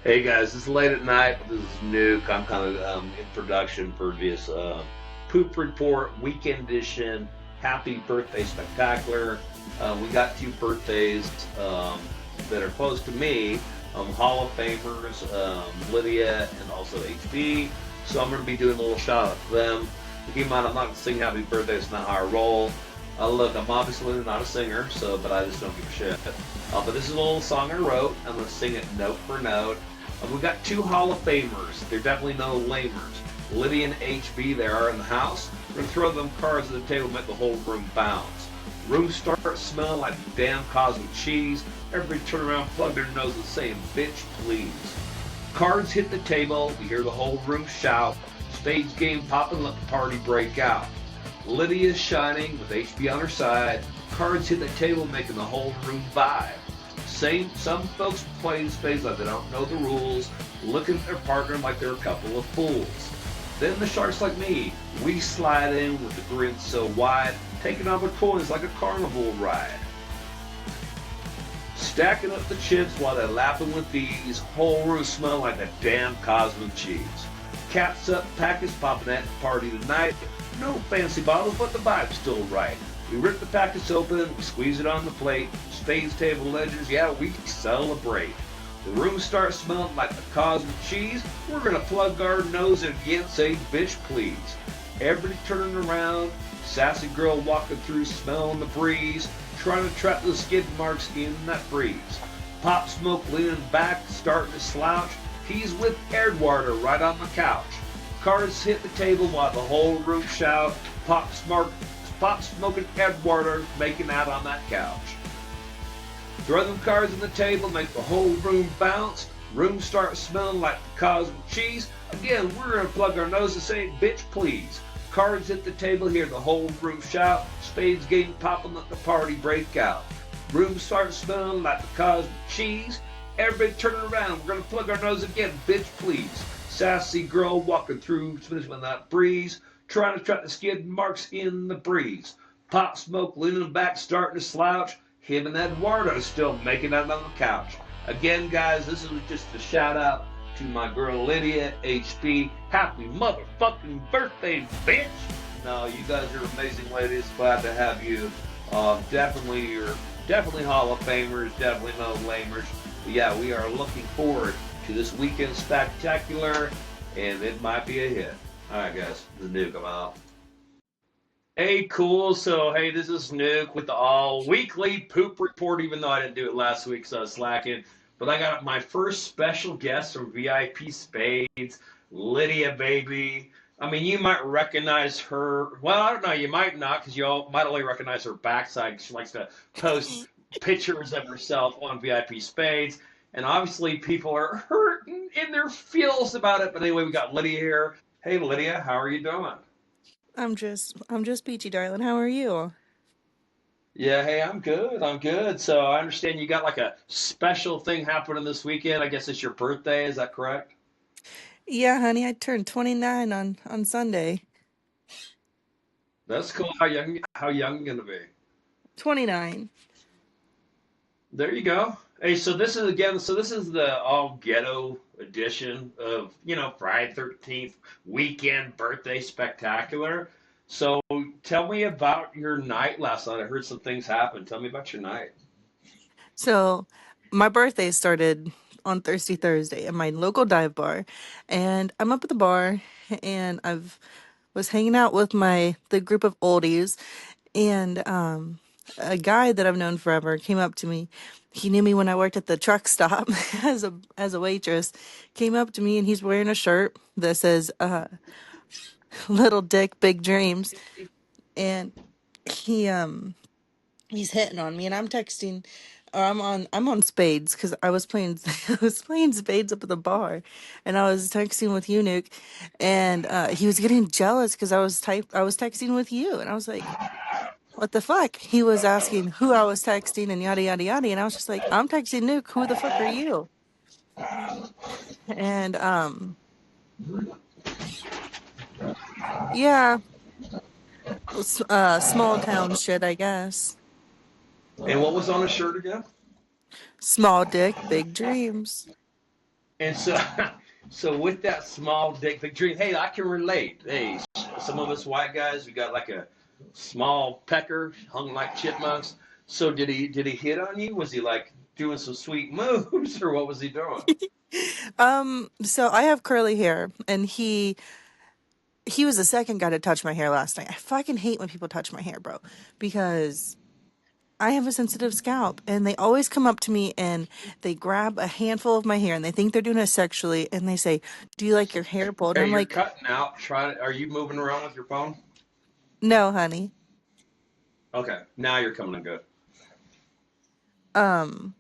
Hey guys, it's late at night. This is Nuke. I'm kind of in production for this Poop Report Weekend Edition Happy Birthday Spectacular. We got two birthdays that are close to me, Hall of Famers, Lydia and also HB. So I'm going to be doing a little shout out to them. Keep in mind, I'm not going to sing Happy Birthday. It's not how I roll. Look, I'm obviously not a singer, but I just don't give a shit. But this is a little song I wrote. I'm going to sing it note for note. We got two Hall of Famers. They're definitely no lamers. Lydia and HB, they are in the house. We're going to throw them cards at the table, make the whole room bounce. Room starts smelling like damn cosmic cheese. Everybody turn around, plug their noses, saying, bitch, please. Cards hit the table. We hear the whole room shout. Stage game popping, let the party break out. Lydia's shining with HB on her side. Cards hit the table, making the whole room vibe. Some folks playing spades like they don't know the rules, looking at their partner like they're a couple of fools. Then the sharks like me, we slide in with the grin so wide, taking all the coins like a carnival ride. Stacking up the chips while they're laughing with these, whole room smell like a damn cosmic cheese. Caps up, packets popping at the party tonight. No fancy bottles, but the vibe's still right. We rip the packets open, we squeeze it on the plate. Spades, table, ledgers, yeah, we celebrate. The room starts smelling like the cosmic cheese. We're gonna plug our nose and again say, bitch, please. Everybody turning around, sassy girl walking through, smelling the breeze, trying to trap the skid marks in that breeze. Pop Smoke leaning back, starting to slouch. He's with Edwarder right on the couch. Cards hit the table while the whole room shout. Pop Smoking Edwarder making out on that couch. Throw them cards on the table, make the whole room bounce. Room starts smelling like the cosmic cheese. Again, we're gonna plug our nose and say, bitch, please. Cards hit the table, hear the whole room shout. Spades game popping, let the party break out. Room starts smelling like the cosmic cheese. Everybody turning around, we're gonna plug our nose again, bitch, please. Sassy girl walking through, smelling that breeze. Trying to trap the skid marks in the breeze. Pop Smoke leaning back, starting to slouch. Him and Eduardo still making out on the couch. Again, guys, this is just a shout out to my girl Lydia, HB. Happy motherfucking birthday, bitch! No, you guys are amazing ladies. Glad to have you. You're definitely Hall of Famers, definitely no lamers. But yeah, we are looking forward to this weekend spectacular, and it might be a hit. All right, guys, the Nuke, I'm out. Hey, cool. So, hey, this is Nuke with the all weekly poop report, even though I didn't do it last week, so I was slacking. But I got my first special guest from VIP Spades, Lydia Baby. I mean, you might recognize her. Well, I don't know. You might not, because you all might only recognize her backside. She likes to post pictures of herself on VIP Spades. And obviously, people are hurting in their feels about it. But anyway, we got Lydia here. Hey, Lydia, how are you doing? I'm just peachy, darling. How are you? Yeah, hey, I'm good. I'm good. So I understand you got like a special thing happening this weekend. I guess it's your birthday. Is that correct? Yeah, honey, I turned 29 on Sunday. That's cool. How young you gonna be? 29. There you go. Hey, so this is again. So this is the all ghetto edition of Friday 13th weekend birthday spectacular. So tell me about your night last night. I heard some things happen. Tell me about your night. So, my birthday started on Thursday at my local dive bar, and I'm up at the bar, and I've was hanging out with the group of oldies, and a guy that I've known forever came up to me. He knew me when I worked at the truck stop as a waitress. Came up to me, and he's wearing a shirt that says "Little Dick, Big Dreams," and he he's hitting on me, and I'm texting, or I'm on spades because I was playing I was playing spades up at the bar, and I was texting with you, Nuke, and he was getting jealous because I was texting with you, and I was like, what the fuck? He was asking who I was texting and yada yada yada, and I was just like, I'm texting Nuke. Who the fuck are you? And yeah, small town shit, I guess. And what was on his shirt again? Small dick, big dreams. And so, so with that small dick pic dream, hey, I can relate. Hey, some of us white guys, we got like a small pecker, hung like chipmunks. So did he hit on you? Was he like doing some sweet moves, or what was he doing? So I have curly hair, and he was the second guy to touch my hair last night. I fucking hate when people touch my hair, bro, because I have a sensitive scalp, and they always come up to me and they grab a handful of my hair and they think they're doing it sexually, and they say, "Do you like your hair pulled?" And Hey, I'm you're like, cutting out. Are you moving around with your phone? "No, honey." Okay, now you're coming in good. Um,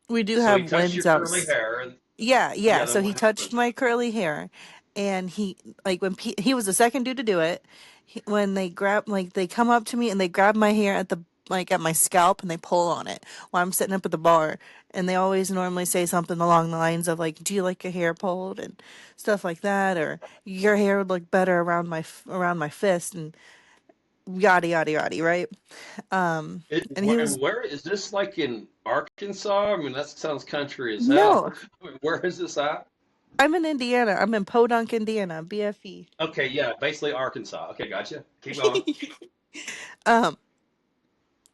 we do So he have touched your winds curly out. hair, and Yeah, yeah, yeah. then So he what touched happened? my curly hair, and he like when he was the second dude to do it. When they grab like they come up to me and they grab my hair at the like at my scalp and they pull on it while I'm sitting up at the bar, and they always normally say something along the lines of like, "Do you like your hair pulled?" and stuff like that, or "Your hair would look better around around my fist," and yada yada yada, right? And he And was where is this? Like in Arkansas? I mean, that sounds country as hell. no, I mean, where is this at? I'm in Indiana. I'm in Podunk, Indiana, BFE. Okay, yeah, basically Arkansas. Okay, gotcha. Keep going. um,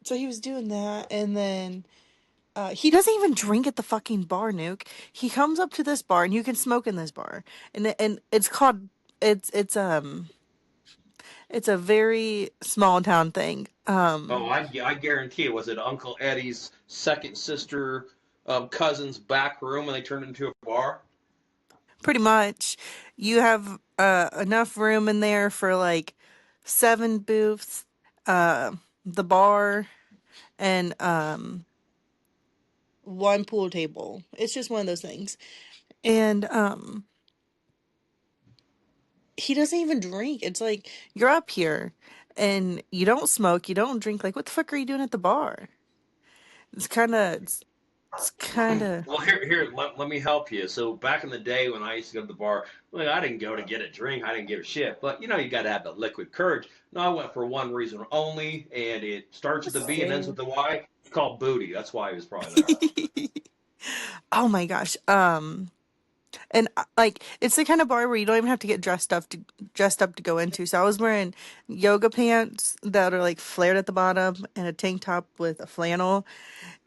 so he was doing that, and then he doesn't even drink at the fucking bar, Nuke. He comes up to this bar, and you can smoke in this bar, and it's called it's it's a very small town thing. Oh, I guarantee it. Was it Uncle Eddie's second sister, cousin's back room, and they turned it into a bar? Pretty much, you have enough room in there for like 7 booths, uh, the bar, and one pool table. It's just one of those things, and he doesn't even drink. It's like you're up here and you don't smoke, you don't drink. Like, what the fuck are you doing at the bar? It's kind of Well, let me help you. So back in the day when I used to go to the bar, well, I didn't go to get a drink. I didn't give a shit. But you got to have the liquid courage. No, I went for one reason only, and it starts with the B and ends with same. the Y. It's called booty. That's why he was probably there. Oh my gosh. And like it's the kind of bar where you don't even have to get dressed up to go into. So I was wearing yoga pants that are like flared at the bottom and a tank top with a flannel,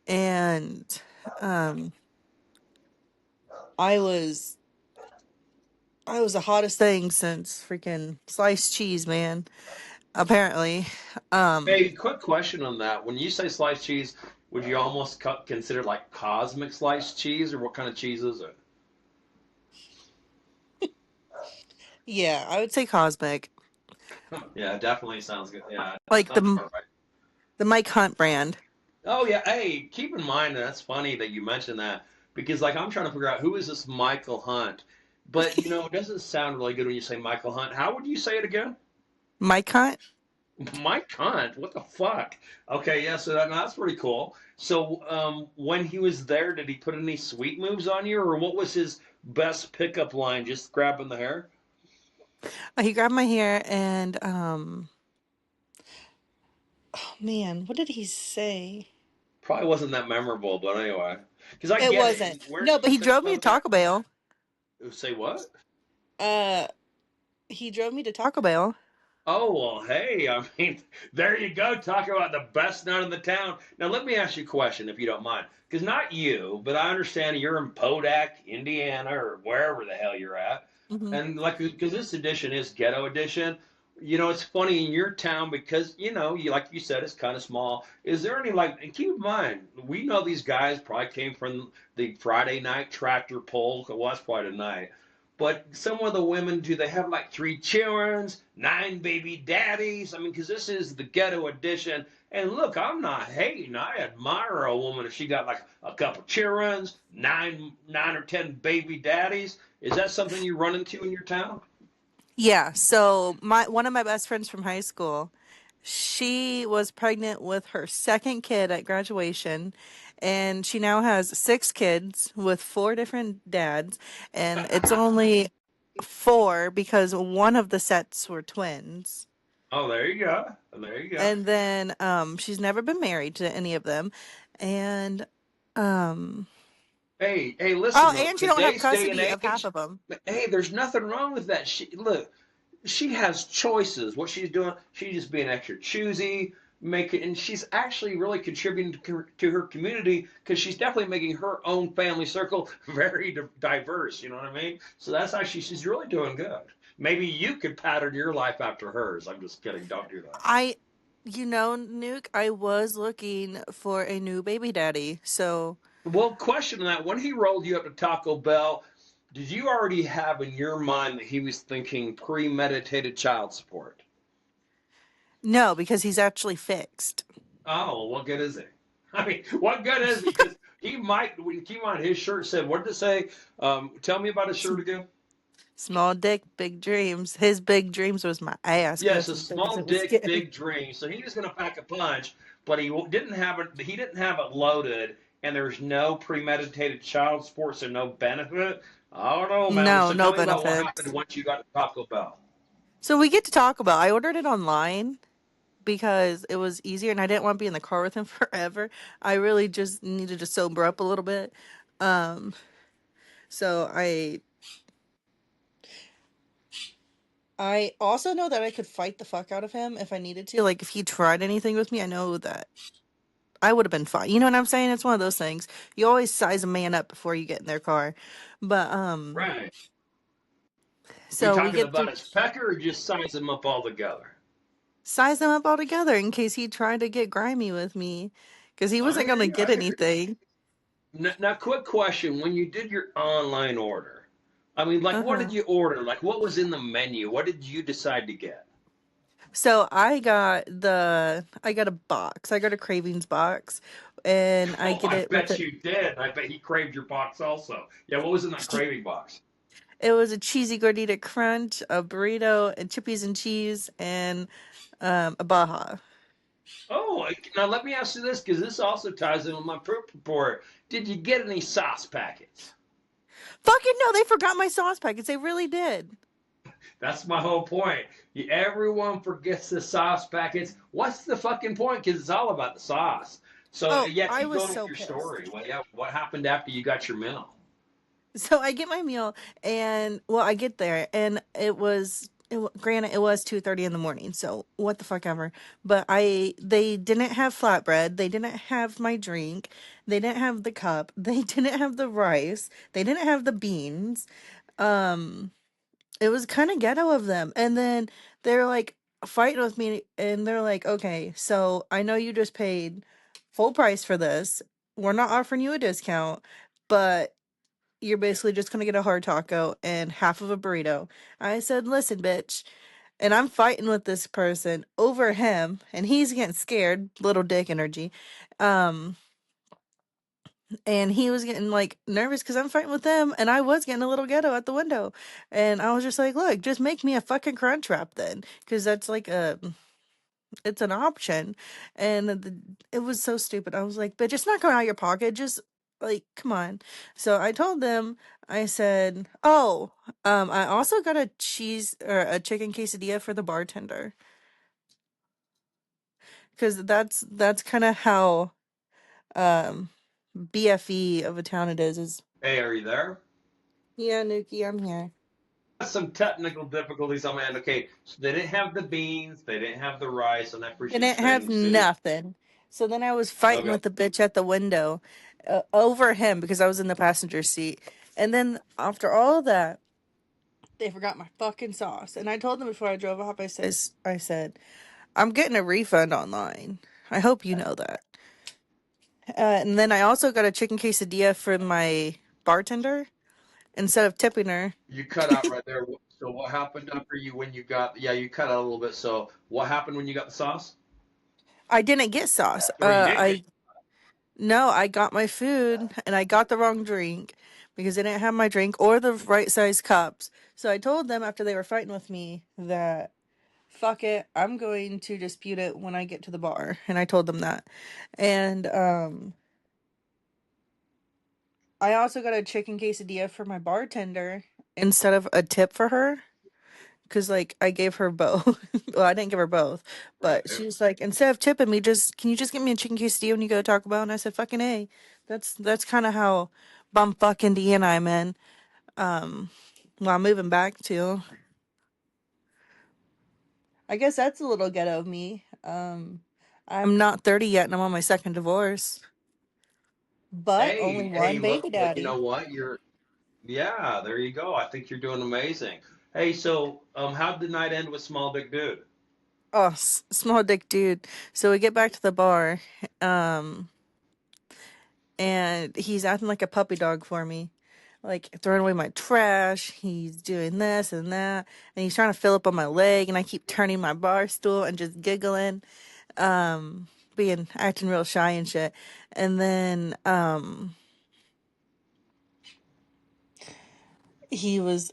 and um I was I was the hottest thing since freaking sliced cheese, man. Apparently. Um Hey, quick question on that. When you say sliced cheese, would you almost consider like cosmic sliced cheese, or what kind of cheese is it? yeah, I would say cosmic. Yeah, it definitely sounds good. Yeah, that Like sounds about right. the Mike Hunt brand. Oh yeah, hey, keep in mind that's funny that you mentioned that because like I'm trying to figure out who is this Michael Hunt, but it doesn't sound really good when you say Michael Hunt. How would you say it again? Mike Hunt? Mike Hunt, what the fuck? Okay, yeah, so that's pretty cool. So, when he was there, did he put any sweet moves on you, or what was his best pickup line? Just grabbing the hair? He grabbed my hair and oh man, what did he say? Probably wasn't that memorable, but anyway, because I It get it. wasn't. And where No, but he you drove me to Podak? Taco Bell. Say what? Uh he drove me to Taco Bell. Oh, well, hey, I mean, there you go, talking about the best nut in the town. Now, let me ask you a question, if you don't mind. Because not you, but I understand you're in Podak, Indiana, or wherever the hell you're at. Hmm. And, like, because this edition is Ghetto Edition, it's funny in your town because, like you said, it's kind of small. Is there any, like, and keep in mind, we know these guys probably came from the Friday night tractor pull. Well, that's probably tonight. But some of the women, do they have like 3 children, 9 baby daddies? I mean, because this is the ghetto edition. And look, I'm not hating. I admire a woman if she got like a couple children, nine or 10 baby daddies. Is that something you run into in your town? Yeah, so my one of my best friends from high school, she was pregnant with her second kid at graduation, and she now has 6 kids with 4 different dads, and it's only 4 because one of the sets were twins. Oh, there you go. There you go. And then she's never been married to any of them. And um Hey, listen Oh, though, and you don't have today's day and custody of half age, of them. hey, there's nothing wrong with that. She has choices. What she's doing, she's just being extra choosy, making, and she's actually really contributing to her community because she's definitely making her own family circle very diverse. You know what I mean? So that's actually she's really doing good. Maybe you could pattern your life after hers. I'm just kidding. Don't do that. I, Nuke, I was looking for a new baby daddy. So, Well, question on that: when he rolled you up to Taco Bell, did you already have in your mind that he was thinking premeditated child support? no, because he's actually fixed. Oh, what good is it? I mean, what good is it? Because he might, when he came on, his shirt said, what did it say? Tell me about his S- shirt again. Small dick, big dreams. His big dreams was my ass because Yes, that's a as big as small it was dick, getting. big dream. So he was going to pack a punch, but didn't have it. He didn't have it loaded, and there's no premeditated child support, so no benefit. I don't know, man. No, So no tell me about what happened benefits. once you got to Taco Bell. So we get to talk about. I ordered it online because it was easier and I didn't want to be in the car with him forever. I really just needed to sober up a little bit. Um, so I also know that I could fight the fuck out of him if I needed to. Like if he tried anything with me, I know that I would have been fine. You know what I'm saying? It's one of those things. You always size a man up before you get in their car. But Right. We so we talking get about to his pecker or just size him up all together? size them up all together in case he tried to get grimy with me because he I wasn't hear going to you. get I hear you. anything. Now, quick question: when you did your online order, I mean, like, what did Uh-huh. you order? Like, what was in the menu? What did you decide to get? So I got a box. I got a cravings box and I Oh, get I it with bet it. you did. I bet he craved your box also. Yeah, what was in that craving box? It was a cheesy gordita crunch, a burrito, and chippies and cheese, and a baja. Oh, now let me ask you this because this also ties in with my proof report. Did you get any sauce packets? Fucking no, they forgot my sauce packets. They really did. That's my whole point. Everyone forgets the sauce packets. What's the fucking point? Because it's all about the sauce. So Oh, yeah, I keep was going with so your pissed. story. Well, yeah, what happened after you got your meal? So I get my meal, and well, I get there, and granted it was 2:30 in the morning. So what the fuck ever. But they didn't have flatbread. They didn't have my drink. They didn't have the cup. They didn't have the rice. They didn't have the beans. It was kind of ghetto of them. And then they're like fighting with me, and they're like, okay, so I know you just paid full price for this. We're not offering you a discount, but you're basically just gonna get a hard taco and half of a burrito. I said, listen, bitch. And I'm fighting with this person over him, and he's getting scared, little dick energy. Um, and he was getting like nervous because I'm fighting with them, and I was getting a little ghetto at the window. And I was just like, look, just make me a fucking crunch wrap then, because that's like it's an option. And it was so stupid. I was like, bitch, it's not going out of your pocket. Just like, come on. So I told them, I said, oh, I also got a cheese or a chicken quesadilla for the bartender. Because that's kind of how um BFE of a town it is. Hey, are you there? Yeah, Nuki, I'm here. Some technical difficulties on my end. Okay, so they didn't have the beans, they didn't have the rice, and I appreciate you Didn't sharing have these too. nothing. So then I was fighting Okay, with the bitch at the window over him because I was in the passenger seat. And then after all of that, they forgot my fucking sauce. And I told them before I drove off, I said, I'm getting a refund online. I hope you know that. And then I also got a chicken quesadilla for my bartender instead of tipping her. you cut out right there. So what happened after you when you got? Yeah, you cut out a little bit. So what happened when you got the sauce? I didn't get sauce. Or you didn't get? No, I got my food and I got the wrong drink because they didn't have my drink or the right size cups. So I told them after they were fighting with me that fuck it, I'm going to dispute it when I get to the bar. And I told them that. And I also got a chicken quesadilla for my bartender instead of a tip for her because like I gave her both. Well, I didn't give her both, but Right. she was like, instead of tipping me, just can you just get me a chicken quesadilla when you go to Taco Bell? And I said, fucking A. That's kind of how bumfuck Indiana I'm in. Well, I'm moving back to. I guess that's a little ghetto of me. I'm not 30 yet, and I'm on my second divorce, but only Hey, one look, baby but you daddy. know what? Yeah, there you go. I think you're doing amazing. Hey, so how'd the night end with Small Big Dude? Oh, small dick dude. So we get back to the bar, um, and he's acting like a puppy dog for me, like throwing away my trash. He's doing this and that, and he's trying to fill up on my leg, and I keep turning my bar stool and just giggling, being acting real shy and shit. And then he was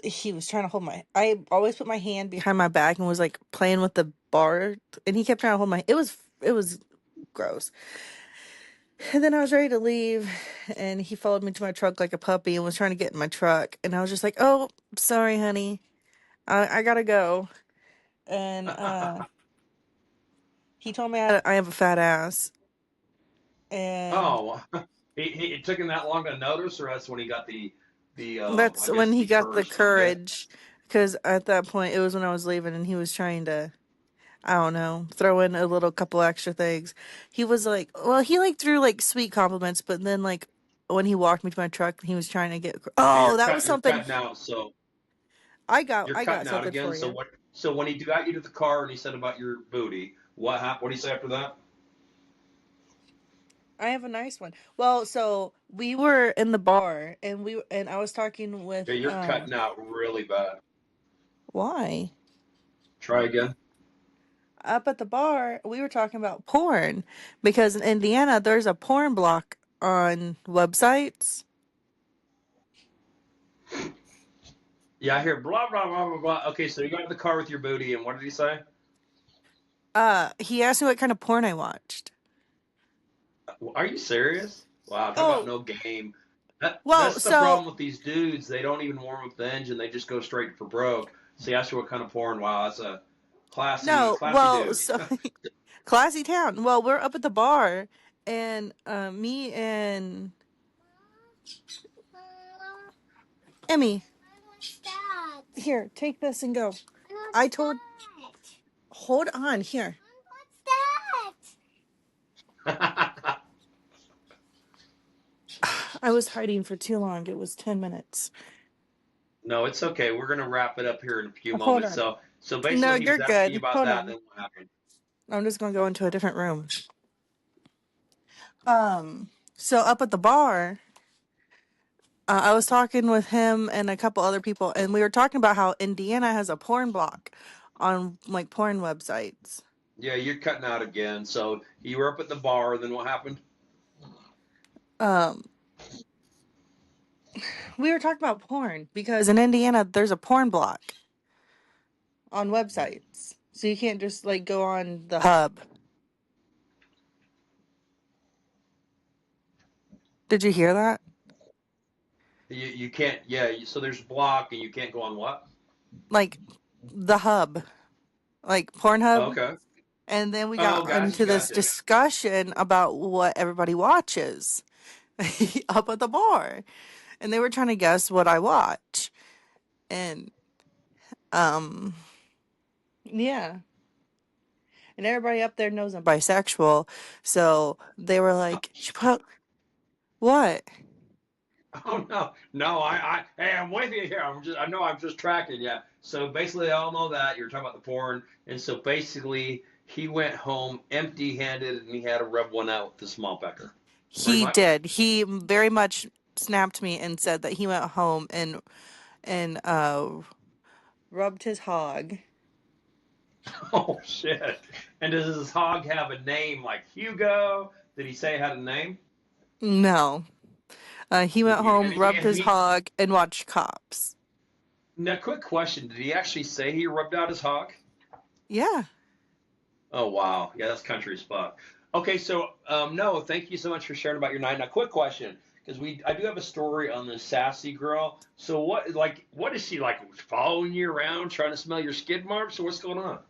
trying to hold my. I always put my hand behind my back and was like playing with the bar, and he kept trying to hold my. It was gross. And then I was ready to leave, and he followed me to my truck like a puppy and was trying to get in my truck. And I was just like, "Oh, sorry, honey, I gotta go." And he told me I have a fat ass, and Oh, it took him that long to notice, or that's when he got the that's I guess when he the got the courage to admit. courage. Because at that point, it was when I was leaving, and he was trying to, I don't know, throw in a little couple extra things. He was like, well, he like threw like sweet compliments, but then like when he walked me to my truck, he was trying to get. Yeah, Oh, that was you're something. cutting out, so I you're got cutting out something again. for So you. what? So when he got you to the car and he said about your booty, what happened? What did he say after that? I have a nice one. Well, so we were in the bar and I was talking Yeah, with you're cutting out really bad. why? Try again. Up at the bar, we were talking about porn because in Indiana there's a porn block on websites. Yeah, I hear blah blah blah blah blah. Okay, so you got in the car with your booty, and what did he say? He asked me what kind of porn I watched. Are you serious? Wow, talk about Oh, no game. well, That's the so problem with these dudes. They don't even warm up the engine. They just go straight for broke. So you ask you what kind of porn. Wow, that's a classy no, classy well, dude. so classy town. Well, we're up at the bar and me and Emmy, here, take this and go. I told hold on here. I was hiding for too long. It was 10 minutes. No, it's okay. We're gonna wrap it up here in a few Hold moments. on. So No, basically, he you're was asking you good. about Hold that. on. Then what happened? I'm just going to go into a different room. So up at the bar, I was talking with him and a couple other people, and we were talking about how Indiana has a porn block on like porn websites. Yeah, you're cutting out again. So you were up at the bar. Then what happened? Um, we were talking about porn because in Indiana there's a porn block on websites, so you can't just like go on the hub. Did you hear that? You can't. Yeah. So there's block, and you can't go on what? Like the hub, like Oh, Pornhub. okay. And then we Oh, got gotcha, into this gotcha. discussion about what everybody watches up at the bar. And they were trying to guess what I watch. And um yeah. And everybody up there knows I'm bisexual. So they were Oh, like, "You put what?" oh no, no. Hey, I'm with you here. I know I'm just tracking you. So basically, they all know that you're talking about the porn, and so basically, he went home empty-handed, and he had to rub one out with the small pecker, pretty He much. did. He very much snapped me and said that he went home and rubbed his hog. Oh shit! And does his hog have a name like Hugo? Did he say it had a name? No. He went And home, he rubbed and his he. hog, and watched Cops. Now, quick question: did he actually say he rubbed out his hog? Yeah. Oh wow, yeah, that's country as fuck. Okay, so no, thank you so much for sharing about your night. Now, quick question, because I do have a story on this sassy girl. So what is she like following you around trying to smell your skid marks or what's going on?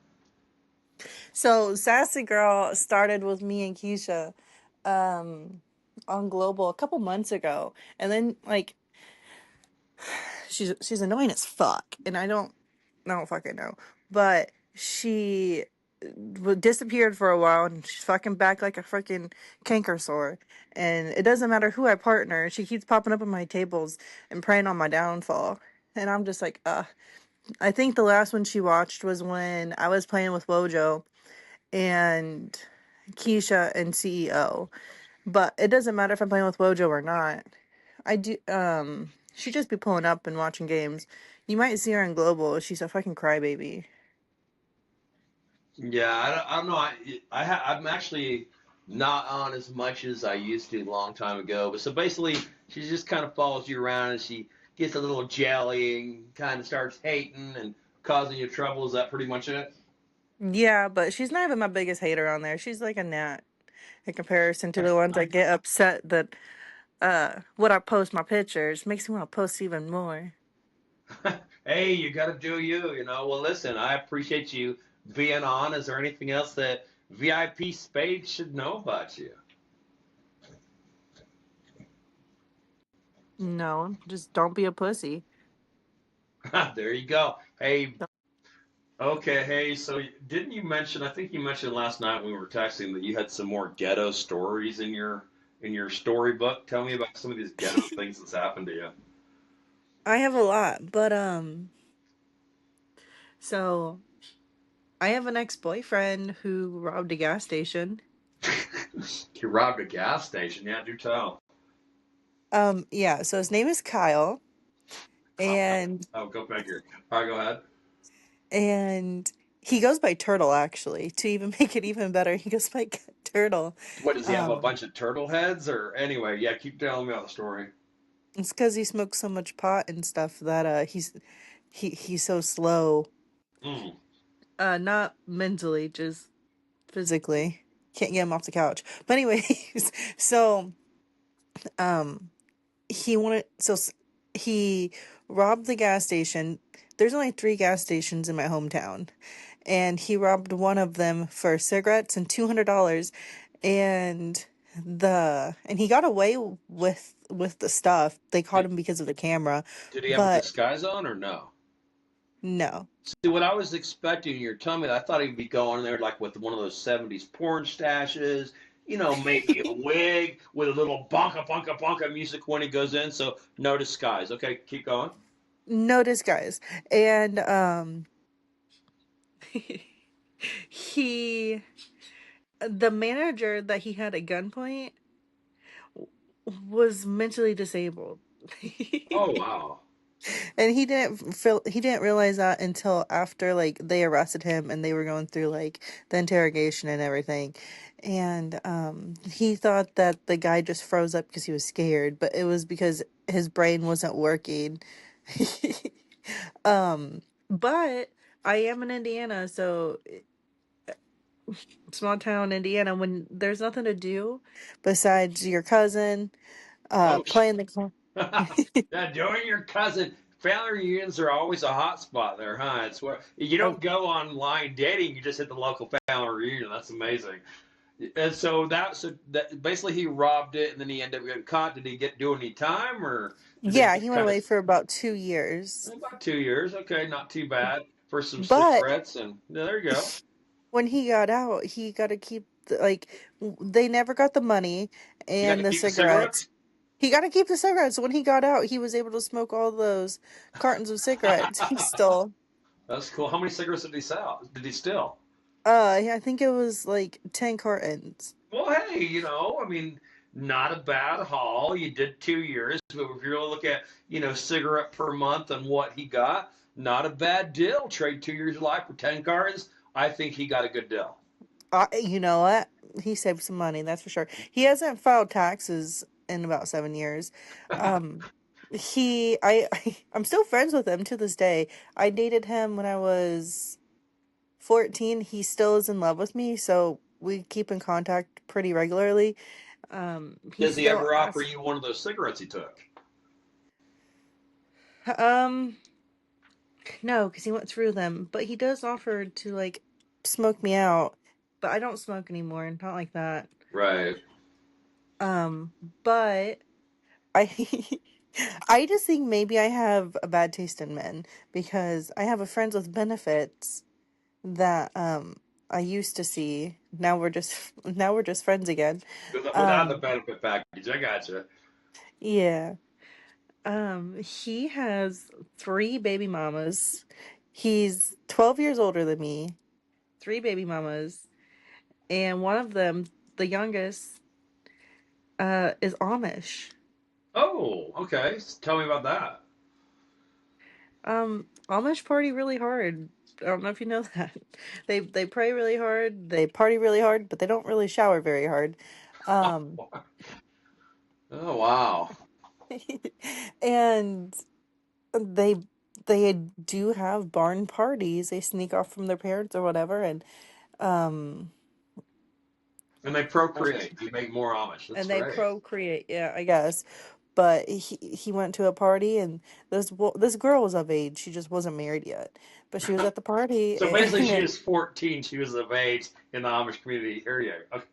So Sassy Girl started with me and Keisha um on Global a couple months ago. And then like she's annoying as fuck and I don't fucking know. But she disappeared for a while and she's fucking back like a freaking canker sore. And it doesn't matter who I partner, she keeps popping up on my tables and preying on my downfall. And I'm just like, I think the last one she watched was when I was playing with Wojo and Keisha and CEO. But it doesn't matter if I'm playing with Wojo or not. I do she just be pulling up and watching games. You might see her in Global. She's a fucking crybaby. Yeah, I don't know. I'm actually not on as much as I used to a long time ago. But so basically, she just kind of follows you around and she gets a little jelly and kind of starts hating and causing you trouble. Is that pretty much it? Yeah, but she's not even my biggest hater on there. She's like a gnat in comparison to the ones that get upset that what I post my pictures makes me want to post even more. Hey, you got to do you, you know. Well, listen, I appreciate you being on. Is there anything else that VIP Spade should know about you? No, just don't be a pussy. There you go. Hey, okay, hey, so didn't you mention, I think you mentioned last night when we were texting that you had some more ghetto stories in your storybook. Tell me about some of these ghetto things that's happened to you. I have a lot, but so I have an ex-boyfriend who robbed a gas station. You robbed a gas station, yeah, do tell. Yeah, so his name is Kyle Kyle. and Oh, go back here. All right, go ahead. and he goes by Turtle actually. To even make it even better, he goes by Turtle. What, does he have a Um, bunch of turtle heads or anyway, yeah, keep telling me about the story. it's because he smokes so much pot and stuff that he's so slow. Mm. Not mentally, just physically. Can't get him off the couch. But anyways, so um he wanted so s- he robbed the gas station. There's only three gas stations in my hometown, and he robbed one of them for cigarettes and $200, and he got away with the stuff. They caught Did, him because of the camera, did he have a but disguise on or no? no. See, what I was expecting in your tummy, I thought he'd be going there like with one of those 70s porn stashes, you know, maybe a wig with a little bonka, bonka, bonka music when he goes in. So no disguise. Okay, keep going. No disguise. And he the manager that he had at gunpoint was mentally disabled. Oh, wow. And he didn't realize that until after like they arrested him and they were going through like the interrogation and everything. And he thought that the guy just froze up because he was scared, but it was because his brain wasn't working. But I am in Indiana, so small town Indiana, when there's nothing to do besides your cousin Oh, playing the car. yeah, join your cousin. Family reunions are always a hot spot there, huh? It's where you Oh, don't go online dating, you just hit the local family reunion. That's amazing. And so that basically he robbed it, and then he ended up getting caught. Did he get do any time, or did they yeah, just he went kind of away for about 2 years. about 2 years? Okay, not too bad for some But cigarettes, and yeah, there you go. when he got out, he got to keep they never got the money You got to and the keep the cigarettes. cigarettes. He got to keep the cigarettes. When he got out, he was able to smoke all those cartons of cigarettes he stole. That's cool. How many cigarettes did he sell? Did he steal? Yeah, I think it was like 10 cartons. Well, hey, you know, I mean, not a bad haul. You did 2 years, but if you're gonna look at, you know, cigarette per month and what he got, not a bad deal. Trade 2 years of life for 10 cartons. I think he got a good deal. You know what? He saved some money, that's for sure. He hasn't filed taxes in about 7 years. Um, I'm still friends with him to this day. I dated him when I was 14. He still is in love with me, so we keep in contact pretty regularly. He Does he still ever offer asks. you one of those cigarettes he took? Um, no, because he went through them, but he does offer to like smoke me out. But I don't smoke anymore, not like that. Right. Um, but I I just think maybe I have a bad taste in men because I have a friends with benefits that I used to see. Now we're just friends again. Without the Um benefit package, I gotcha. yeah. He has three baby mamas. He's 12 years older than me. Three baby mamas, and one of them, the youngest, is Amish. Oh, okay. Tell me about that. Amish party really hard. I don't know if you know that. They pray really hard, they party really hard, but they don't really shower very hard. Um Oh, wow. and they they do have barn parties. They sneak off from their parents or whatever, um And they procreate. You make more Amish. That's and they great. procreate. Yeah, I guess. But he went to a party and this girl was of age. She just wasn't married yet, but she was at the party So basically, she and was 14. She was of age in the Amish community. Here you go. Okay,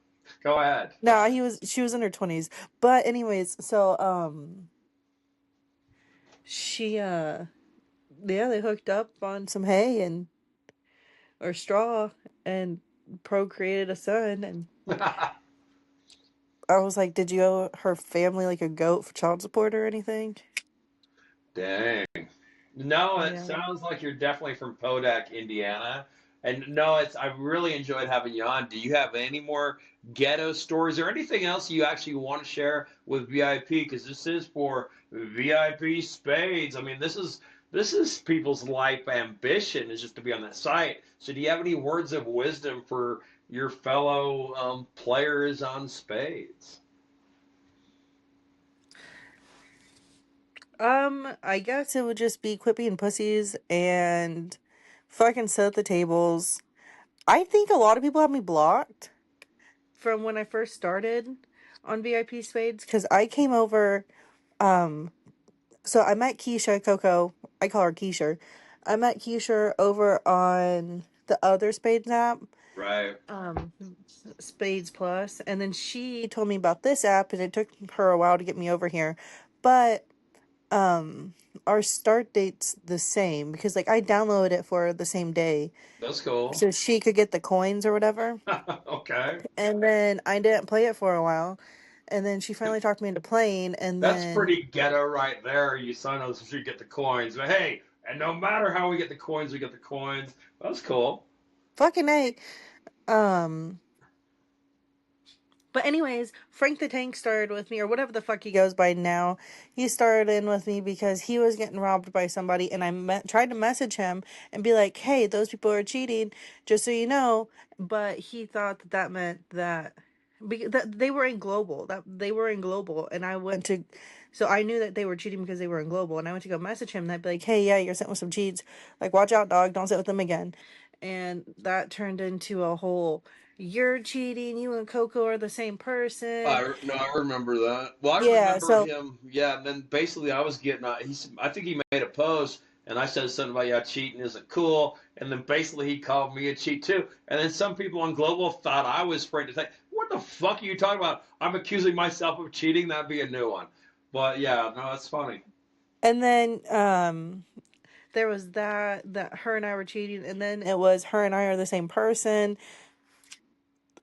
go ahead. no, she was in her 20s. But anyways, so she yeah, they hooked up on some hay and or straw and procreated a son, and I was like, "Did you owe her family like a goat for child support or anything?" Dang. No, it Yeah. sounds like you're definitely from Podak, Indiana. And no, it's I really enjoyed having you on. Do you have any more ghetto stories or anything else you actually want to share with VIP? Because this is for VIP Spades. I mean, this is people's life ambition is just to be on that site. So, do you have any words of wisdom for your fellow players on Spades? I guess it would just be quit being pussies and fucking set the tables. I think a lot of people have me blocked from when I first started on VIP Spades because I came over. Um, so I met Keisha Coco. I call her Keisha. I met Keisha over on the other Spades app, Right. um, Spades Plus, and then she told me about this app, and it took her a while to get me over here, but um our start date's the same because like I downloaded it for the same day That's cool. so she could get the coins or whatever, Okay. and then I didn't play it for a while, and then she finally talked me into playing, and That's then pretty ghetto right there. You sign up so you get the coins. But hey, and no matter how we get the coins, we get the coins. That's cool. fucking A. um But anyways, Frank the Tank started with me, or whatever the fuck he goes by now. He started in with me because he was getting robbed by somebody, and tried to message him and be like, "Hey, those people are cheating, just so you know." But he thought that that meant that they were in global, and I went to, so I knew that they were cheating because they were in global, and I went to go message him, and I'd be like, "Hey, yeah, you're sitting with some cheats. Like, watch out, dog. Don't sit with them again." And that turned into a whole, "You're cheating, you and Coco are the same person." I remember that. Well, I Yeah, remember so him. Yeah, and then basically I was getting. I think he made a post, and I said something about yeah, cheating isn't cool. And then basically he called me a cheat too. And then some people on Global thought I was afraid to say, "What the fuck are you talking about? I'm accusing myself of cheating. That'd be a new one." But yeah, no, that's funny. and then there was that her and I were cheating, and then it was her and I are the same person,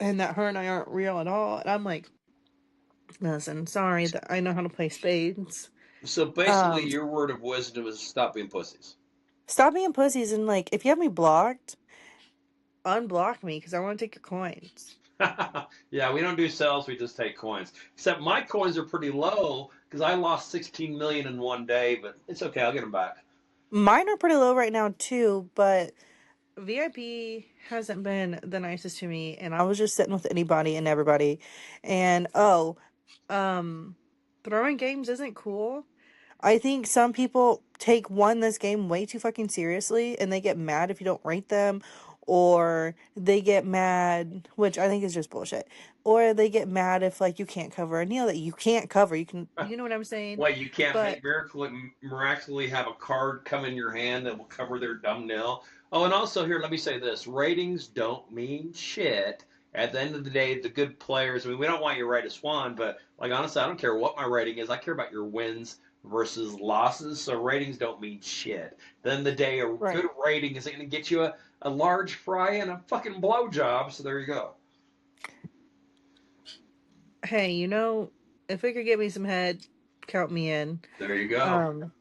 and that her and I aren't real at all. And I'm like, "Listen, sorry that I know how to play spades. So basically, Um your word of wisdom is stop being pussies. Stop being pussies, and like if you have me blocked, unblock me because I want to take your coins." Yeah, we don't do sales. We just take coins. Except my coins are pretty low because I lost 16 million in one day, but it's okay. I'll get them back. Mine are pretty low right now too, but VIP hasn't been the nicest to me, and I was just sitting with anybody and everybody. And um, throwing games isn't cool. I think some people take this game way too fucking seriously, and they get mad if you don't rate them, or they get mad, which I think is just bullshit, or they get mad if like you can't cover a kneel that you can't cover. You know what I'm saying? What, you can't But miraculously have a card come in your hand that will cover their dumb nail? Oh, and also here, let me say this: ratings don't mean shit. At the end of the day, the good players. I mean, we don't want you to rate a swan, but like honestly, I don't care what my rating is. I care about your wins versus losses. So ratings don't mean shit. At the end of the day, a right. good rating is going to get you a large fry and a fucking blowjob. So there you go. Hey, if it could get me some head, count me in. There you go. Um,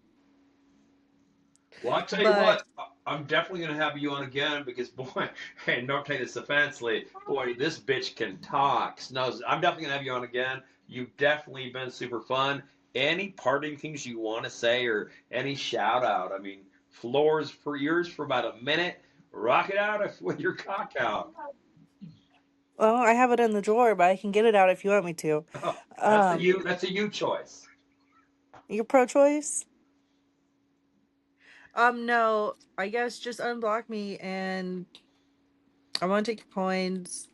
Well, I'll tell you but what, I'm definitely going to have you on again because, boy, and don't take this offensively, boy, this bitch can talk. No, I'm definitely going to have you on again. You've definitely been super fun. Any parting things you want to say or any shout out? I mean, floors for yours for about a minute. Rock it out with your cock out. well, I have it in the drawer, but I can get it out if you want me to. Um, That's a you choice. you're pro-choice? No, I guess just unblock me and I want to take your coins.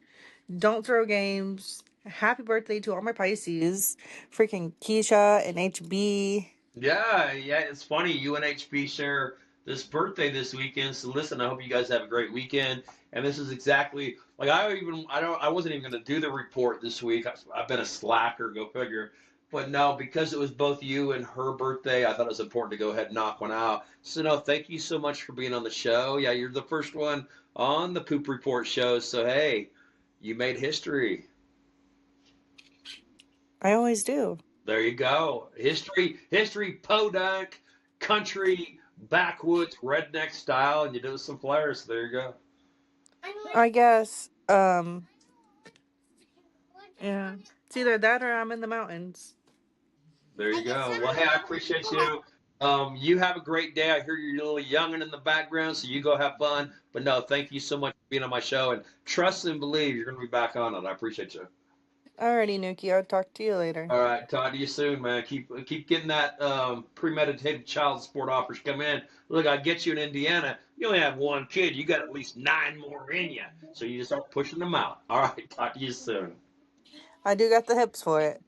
Don't throw games. Happy birthday to all my Pisces. Freaking Keisha and HB. Yeah, yeah, it's funny. You and HB share this birthday this weekend. So listen, I hope you guys have a great weekend. And this is exactly like I wasn't even going to do the report this week. I've been a slacker, go figure. But no, because it was both you and her birthday, I thought it was important to go ahead and knock one out. So no, thank you so much for being on the show. Yeah, you're the first one on the Poop Report show. So hey, you made history. I always do. There you go. History, podunk, country, backwoods, redneck style, and you do some flares. There you go. I guess, yeah. It's either that or I'm in the mountains. There you go. Well, hey, I appreciate you. You have a great day. I hear you're a little youngin' in the background, so you go have fun. But no, thank you so much for being on my show, and trust and believe you're going to be back on it. I appreciate you. Alrighty, Nuki. I'll talk to you later. All right, talk to you soon, man. Keep getting that premeditated child support offers come in. Look, I get you in Indiana. You only have one kid. You got at least nine more in you. So you just start pushing them out. All right, talk to you soon. I do got the hips for it.